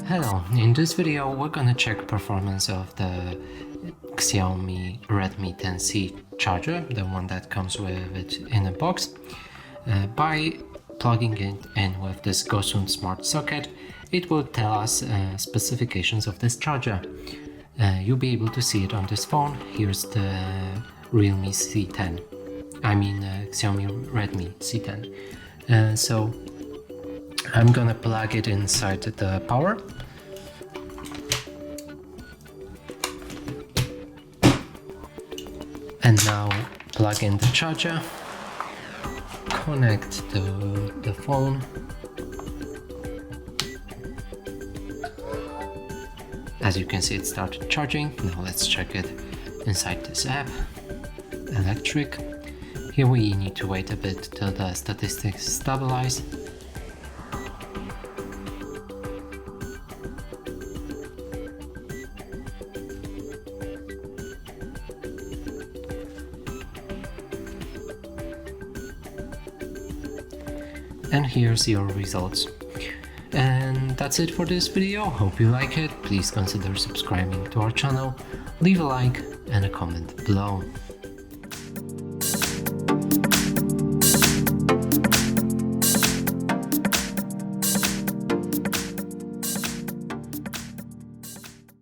Hello, in this video we're gonna check performance of the XIAOMI Redmi 10C charger, the one that comes with it in a box, by plugging it in with this GoSun Smart Socket. It will tell us specifications of this charger. You'll be able to see it on this phone. Here's the Realme C10, Xiaomi Redmi C10. So I'm gonna plug it inside the power. And now plug in the charger, connect the phone, as you can see it started charging. Now let's check it inside this app, electric. Here we need to wait a bit till the statistics stabilize. And here's your results. And that's it for this video. Hope you like it. Please consider subscribing to our channel, leave a like and a comment below.